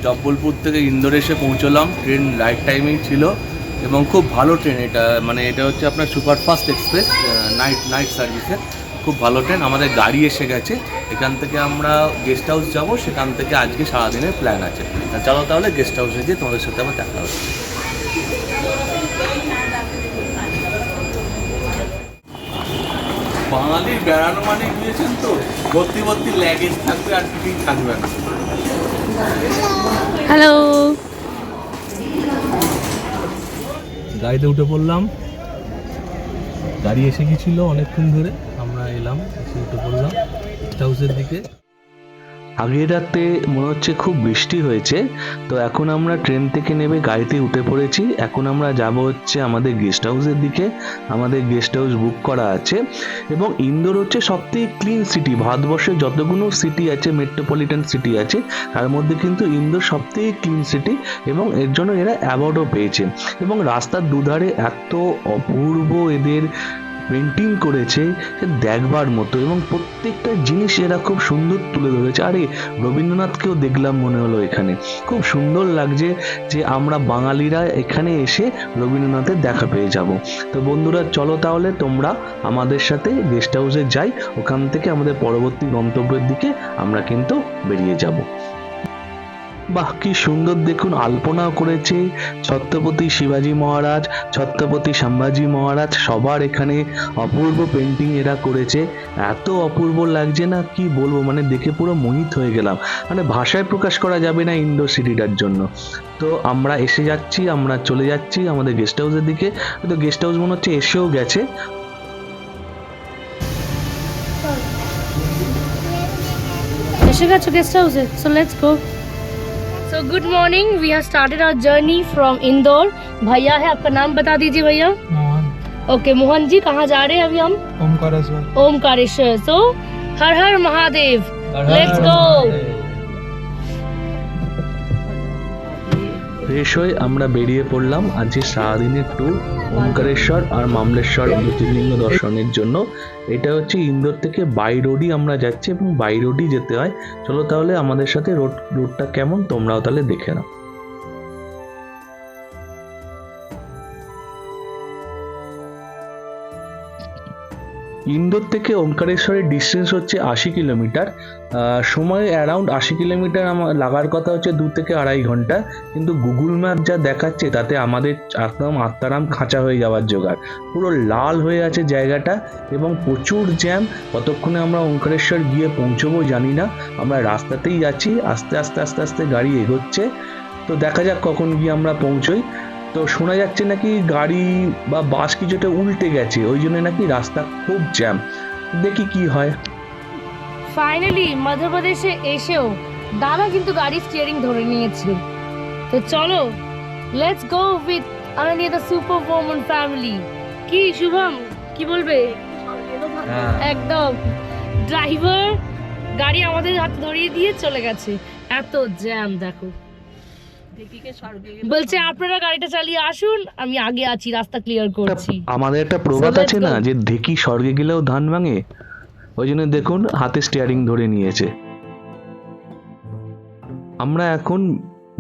জব্বলপুর থেকে ইন্দোর এসে পৌঁছলাম। ট্রেন রাইট টাইমেই ছিল এবং খুব ভালো ট্রেন এটা, মানে এটা হচ্ছে আপনার সুপারফাস্ট এক্সপ্রেস নাইট সার্ভিসের, খুব ভালো ট্রেন। আমাদের গাড়ি এসে গেছে, এখান থেকে আমরা গেস্ট হাউস যাবো, সেখান থেকে আজকে সারাদিনের প্ল্যান আছে। চলো তাহলে গেস্ট হাউসে গিয়ে তোমাদের সাথে আমার দেখা হচ্ছে। বাঙালির বেড়ানো মানে বুঝেছেন তো, ভর্তি ভর্তি ল্যাগেজ থাকবে আর কিছুই থাকবে না। হ্যালো, গাড়িতে উঠে পড়লাম, গাড়ি এসে গেছিল অনেকক্ষণ ধরে, আমরা এলাম, এসে উঠে পড়লাম গেস্ট হাউসের দিকে। আগের রাতে মনে হচ্ছে খুব বৃষ্টি হয়েছে, তো এখন আমরা ট্রেন থেকে নেমে গাড়িতে উঠে পড়েছি। এখন আমরা যাব হচ্ছে আমাদের গেস্ট হাউসের দিকে। আমাদের গেস্ট হাউস বুক করা আছে এবং ইন্দোর হচ্ছে সবথেকে ক্লিন সিটি। ভারতবর্ষের যতগুলো সিটি আছে, মেট্রোপলিটন সিটি আছে, তার মধ্যে কিন্তু ইন্দোর সবথেকে ক্লিন সিটি এবং এর জন্য এরা অ্যাওয়ার্ডও পেয়েছে। এবং রাস্তার দুধারে এত অপূর্ব এদের পেন্টিং করেছে দেখবার মতো, এবং প্রত্যেকটা জিনিস এরা খুব সুন্দর তুলে ধরেছে। আরে রবীন্দ্রনাথকেও দেখলাম মনে হলো এখানে। খুব সুন্দর লাগছে যে আমরা বাঙালিরা এখানে এসে রবীন্দ্রনাথের দেখা পেয়ে যাব। তো বন্ধুরা চলো তাহলে তোমরা আমাদের সাথে গেস্ট হাউসে যাই, ওখান থেকে আমাদের পরবর্তী গন্তব্যের দিকে আমরা কিন্তু বেরিয়ে যাব। বাহ, কি সুন্দর দেখুন, আলপনাও করেছে ছত্রপতি শিবাজী মহারাজ, ছত্রপতি সম্ভাজি মহারাজ, সবার এখানে অপূর্ব পেন্টিং এরা করেছে। এত অপূর্ব লাগছে না, কি বলবো, মানে দেখে পুরো মোহিত হয়ে গেলাম। মানে ভাষায় প্রকাশ করা যাবে না ইন্দোর সিটিটার জন্য। তো আমরা এসে যাচ্ছি, আমরা চলে যাচ্ছি আমাদের গেস্ট হাউসের দিকে। তো গেস্ট হাউস মনে হচ্ছে এসেও গেছে। এসে গেছো গেস্ট হাউসে? So let's go. So good morning, we have started our journey from Indore. भैया है, आपका नाम बता दीजिए भैया। मोहन। ओके मोहन जी, कहाँ जा रहे हैं अभी हम? ओमकारेश्वर। ओमकारेश्वर। सो हर हर महादेव, लेट्स गो। ফ্রেশ হয়ে আমরা বেরিয়ে পড়লাম আজকে সারাদিনের ট্যুর ওমকারেশ্বর আর মামলেশ্বর জ্যোতির্লিঙ্গ দর্শনের জন্য। এটা হচ্ছে ইন্দোর থেকে বাই রোডই আমরা যাচ্ছি এবং বাই রোডই যেতে হয়। চলো তাহলে আমাদের সাথে রোডটা কেমন তোমরাও তাহলে দেখে নাও। ইন্দোর থেকে ওমকারেশ্বরের ডিস্টেন্স হচ্ছে 80 কিলোমিটার। সময় অ্যারাউন্ড 80 কিলোমিটার আমার লাগার কথা হচ্ছে 2 থেকে 2.5 ঘন্টা, কিন্তু গুগল ম্যাপ যা দেখাচ্ছে তাতে আমাদের একদম আত্মারাম খাঁচা হয়ে যাওয়ার জোগাড়। পুরো লাল হয়ে আছে জায়গাটা এবং প্রচুর জ্যাম। কতক্ষণে আমরা ওমকারেশ্বর গিয়ে পৌঁছবো জানি না। আমরা রাস্তাতেই যাচ্ছি, আস্তে আস্তে আস্তে আস্তে গাড়ি এগোচ্ছে। তো দেখা যাক কখন গিয়ে আমরা পৌঁছই। তো শোনা যাচ্ছে নাকি গাড়ি বা বাস কিছুটা উল্টে গেছে, ওই জন্য নাকি রাস্তা খুব জ্যাম। দেখি কি হয়। ফাইনালি মধ্যপ্রদেশে এসেও দাদা কিন্তু গাড়ি স্টিয়ারিং ধরে নিয়েছে। তো চলো let's go with Ananya the super woman family. কি শুভম, কি বলবে? একদম, ড্রাইভার গাড়ি আমাদের হাতে ধরিয়ে দিয়ে চলে গেছে। এত জ্যাম দেখো, বলছে আপনারা গাড়িটা চালিয়ে আসুন, আমি আগে আছি, রাস্তা ক্লিয়ার করছি। আমাদের একটা প্রবাদ আছে না, যে ঢেকি স্বর্গে গেলেও ধান ভাঙে, ওই জন্য দেখুন হাতে স্টিয়ারিং ধরে নিয়েছে। আমরা এখন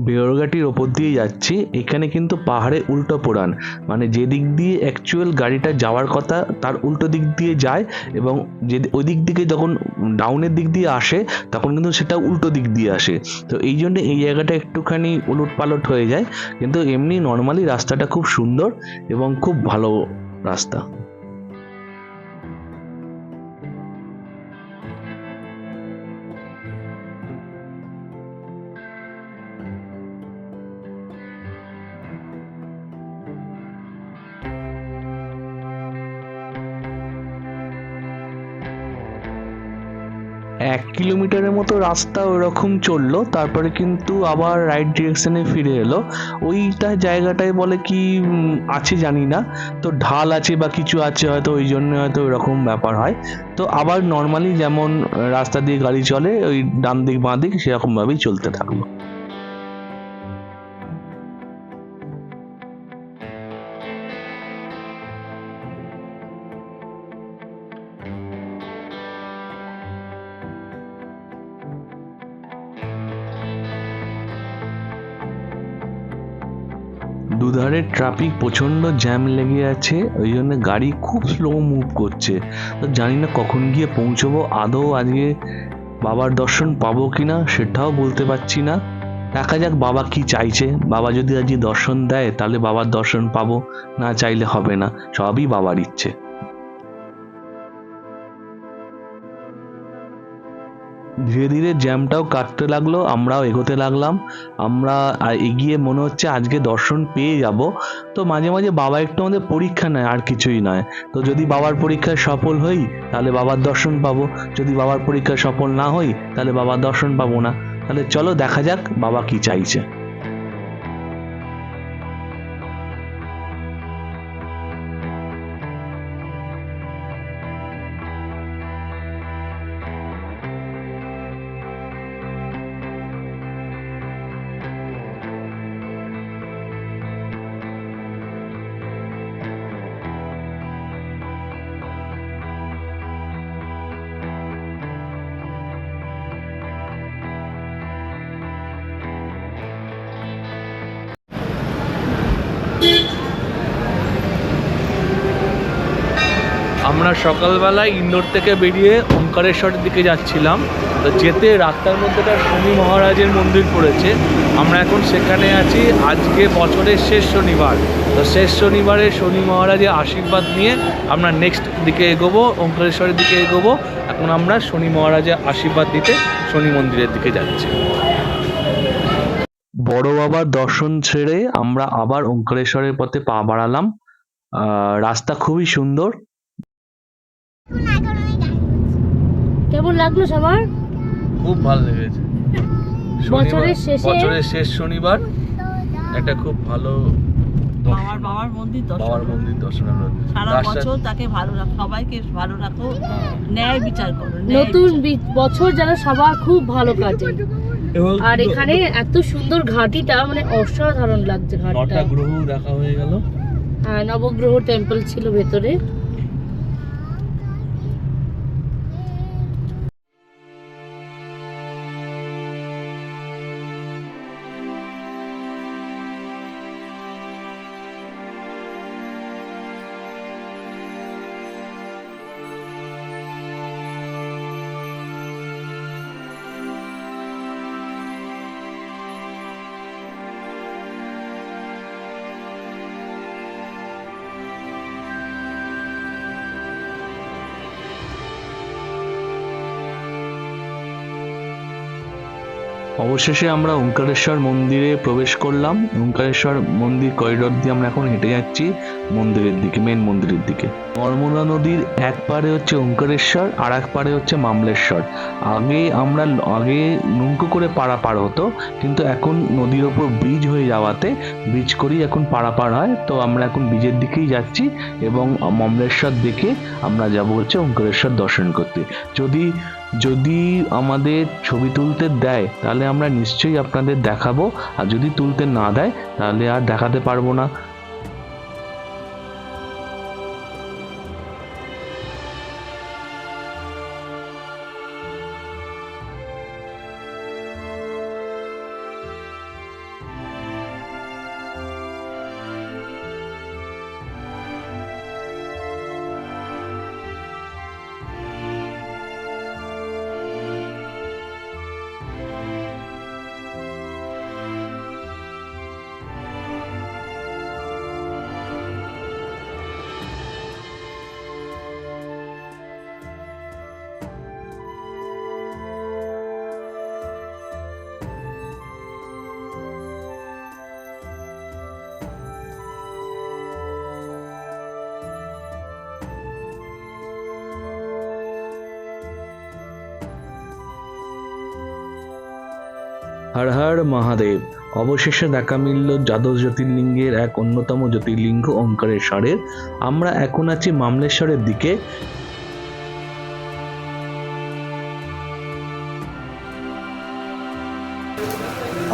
বেওরঘাটির ওপর দিয়ে যাচ্ছি। এখানে কিন্তু পাহাড়ে উল্টো পোড়ান, মানে যে দিক দিয়ে অ্যাকচুয়াল গাড়িটা যাওয়ার কথা তার উল্টো দিক দিয়ে যায়, এবং যে ওই দিক থেকে যখন ডাউনের দিক দিয়ে আসে তখন কিন্তু সেটা উল্টো দিক দিয়ে আসে। তো এই জন্য এই জায়গাটা একটুখানি উলট পালট হয়ে যায়, কিন্তু এমনি নর্মালি রাস্তাটা খুব সুন্দর এবং খুব ভালো রাস্তা। এক কিলোমিটারের মতো রাস্তা ওরকম চললো, তারপরে কিন্তু আবার রাইট ডিরেকশনে ফিরে এলো। ওইটা জায়গাটায় বলে কি আছে জানি না, তো ঢাল আছে বা কিছু আছে হয়তো, ওই জন্য হয়তো এরকম ব্যাপার হয়। তো আবার নর্মালি যেমন রাস্তা দিয়ে গাড়ি চলে ওই ডান দিক বাঁ দিক সেরকম ভাবেই চলতে থাকলো। দুধারে ট্রাফিক প্রচণ্ড জ্যাম লেগে আছে, ওই জন্য গাড়ি খুব স্লো মুভ করছে। তো জানি না কখন গিয়ে পৌঁছবো, আদৌ আজকে বাবার দর্শন পাবো কিনা সেটাও বলতে পারছি না। দেখা যাক বাবা কি চাইছে। বাবা যদি আজকে দর্শন দেয় তাহলে বাবার দর্শন পাবো, না চাইলে হবে না, সবই বাবার ইচ্ছে। ধীরে ধীরে জ্যামটাও কাটতে লাগলো, আমরাও এগোতে লাগলাম। আমরা এগিয়ে মনে হচ্ছে আজকে দর্শন পেয়ে যাব। তো মাঝে মাঝে বাবা একটু আমাদের পরীক্ষা নেয়, আর কিছুই নয়। তো যদি বাবার পরীক্ষায় সফল হই তাহলে বাবার দর্শন পাবো, যদি বাবার পরীক্ষায় সফল না হই তাহলে বাবার দর্শন পাবো না। তাহলে চলো দেখা যাক বাবা কি চাইছে। আমরা সকালবেলায় ইন্দোর থেকে বেরিয়ে ওঙ্কারেশ্বরের দিকে যাচ্ছিলাম। তো যেতে রাস্তার মধ্যে একটা শনি মহারাজের মন্দির পড়েছে, আমরা এখন সেখানে আছি। আজকে বছরের শেষ শনিবার, তো শেষ শনিবারে শনি মহারাজের আশীর্বাদ নিয়ে আমরা নেক্সট দিকে এগোবো, ওঙ্কারেশ্বরের দিকে এগোবো। এখন আমরা শনি মহারাজের আশীর্বাদ দিতে শনি মন্দিরের দিকে যাচ্ছি। বড় বাবার দর্শন ছেড়ে আমরা আবার ওঙ্কারেশ্বরের পথে পা বাড়ালাম। রাস্তা খুবই সুন্দর। কেমন লাগলো সবার? খুব ভালো লেগেছে। বছরের শেষ শনিবার একটা খুব ভালো বাবার মন্দির দর্শন হলো। সারা বছর তাকে ভালো রাখো, সবাইকে ভালো রাখো, ন্যায় বিচার করো। নতুন বছর যেন সবার খুব ভালো কাটে। আর এখানে এত সুন্দর ঘাটিটা, মানে অসাধারণ লাগছে ঘাটটা। 9টা গ্রহ দেখা হয়ে গেল। হ্যাঁ, নবগ্রহ টেম্পল ছিল ভেতরে। অবশেষে আমরা ওঙ্কারেশ্বর মন্দিরে প্রবেশ করলাম। ওঙ্কারেশ্বর মন্দির করিডোর দিয়ে আমরা এখন হেঁটে যাচ্ছি মন্দিরের দিকে, মেন মন্দিরের দিকে। নর্মদা নদীর এক পারে হচ্ছে ওঙ্কারেশ্বর, আর এক পারে হচ্ছে মামলেশ্বর। আগে নৌকো করে পারাপার হতো, কিন্তু এখন নদীর ওপর ব্রিজ হয়ে যাওয়াতে ব্রিজ করেই এখন পারাপার হয়। তো আমরা এখন ব্রিজের দিকেই যাচ্ছি এবং মামলেশ্বর দেখে আমরা যাব হচ্ছে ওঙ্কারেশ্বর দর্শন করতে। যদি আমাদের ছবি তুলতে দেয় তাহলে আমরা নিশ্চয়ই আপনাদের দেখাবো, আর যদি তুলতে না দেয় তাহলে আর দেখাতে পারবো না। হর হর মহাদেব। অবশেষে দেখা মিলল দ্বাদশ জ্যোতির্লিঙ্গের এক অন্যতম জ্যোতির্লিঙ্গ ওঙ্কারেশ্বরের। আমরা এখন আছি মামলেশ্বরের দিকে।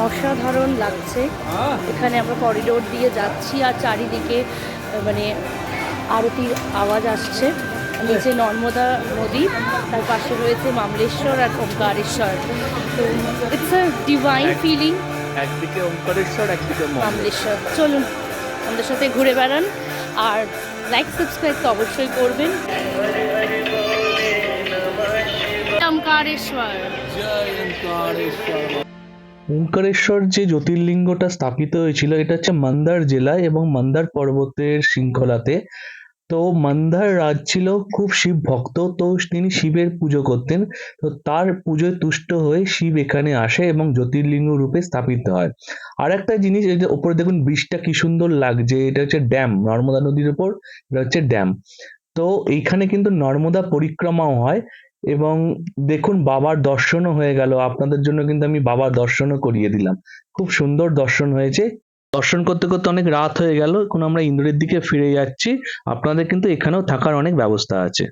অসাধারণ লাগছে। এখানে আমরা করিডোর দিয়ে যাচ্ছি আর চারিদিকে মানে আরতির আওয়াজ আসছে। নিচে নর্মদা নদী, তার পাশে রয়েছে মামলেশ্বর আর ওঙ্কারেশ্বর। তো ইটস আ ডিভাইন ফিলিং। একদিকে ওঙ্কারেশ্বর, একদিকে মামলেশ্বর। চলুন আমাদের সাথে ঘুরে বেড়ান। আর লাইক সাবস্ক্রাইব তো অবশ্যই করবেন। ওমকারেশ্বর। ওমকারেশ্বর যে জ্যোতির্লিঙ্গটা স্থাপিত হয়েছিল এটা হচ্ছে মান্দার জেলায় এবং মান্দার পর্বতের শৃঙ্খলাতে। তো মান্দার রাজ ছিল খুব শিব ভক্ত, তো তিনি শিবের পুজো করতেন। তো তার পুজোয় তুষ্ট হয়ে শিব এখানে আসে এবং জ্যোতির্লিঙ্গ রূপে স্থাপিত হয়। আর একটা জিনিস, এই যে ওপরে দেখুন ব্রিজটা কি সুন্দর লাগছে, এটা হচ্ছে ড্যাম, নর্মদা নদীর উপর এটা হচ্ছে ড্যাম। তো এইখানে কিন্তু নর্মদা পরিক্রমাও হয় এবং দেখুন বাবার দর্শনও হয়ে গেল। আপনাদের জন্য কিন্তু আমি বাবার দর্শনও করিয়ে দিলাম। খুব সুন্দর দর্শন হয়েছে। দর্শন করতে করতে অনেক রাত হয়ে গেল, এখন আমরা ইন্দোরের দিকে ফিরে যাচ্ছি। আপনাদের কিন্তু এখানেও থাকার অনেক ব্যবস্থা আছে।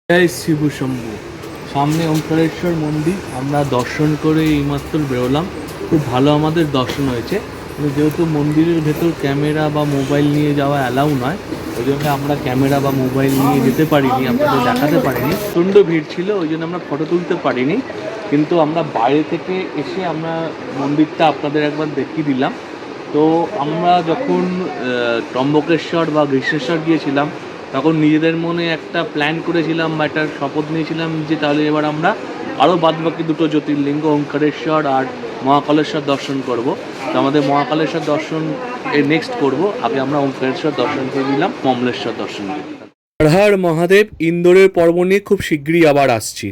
জয় শিব শম্ভু। সামনে ওমকারেশ্বর মন্দির, আমরা দর্শন করে এইমাত্র বেরোলাম। খুব ভালো আমাদের দর্শন হয়েছে, কিন্তু যেহেতু মন্দিরের ভেতর ক্যামেরা বা মোবাইল নিয়ে যাওয়া অ্যালাউ নয়, ওই জন্য আমরা ক্যামেরা বা মোবাইল নিয়ে যেতে পারিনি, আপনাদের দেখাতে পারিনি। প্রচণ্ড ভিড় ছিল, ওই জন্য আমরা ফটো তুলতে পারিনি। কিন্তু আমরা বাইরে থেকে এসে আমরা মন্দিরটা আপনাদের একবার দেখিয়ে দিলাম। তো আমরা যখন ত্রম্বকেশ্বর বা গ্রীষ্মেশ্বর গিয়েছিলাম, তখন নিজেদের মনে একটা প্ল্যান করেছিলাম বা একটা শপথ নিয়েছিলাম যে তাহলে এবার আমরা আরও বাদবাকি দুটো জ্যোতির্লিঙ্গ ওমকারেশ্বর আর মহাকালেশ্বর দর্শন করব। তো আমাদের মহাকালেশ্বর দর্শন নেক্সট করব, আগে আমরা ওমকারেশ্বর দর্শন করে নিলাম, মমলেশ্বর দর্শন করে নিলাম। হর হর মহাদেব। ইন্দোরের পর্ব নিয়ে খুব শীঘ্রই আবার আসছি।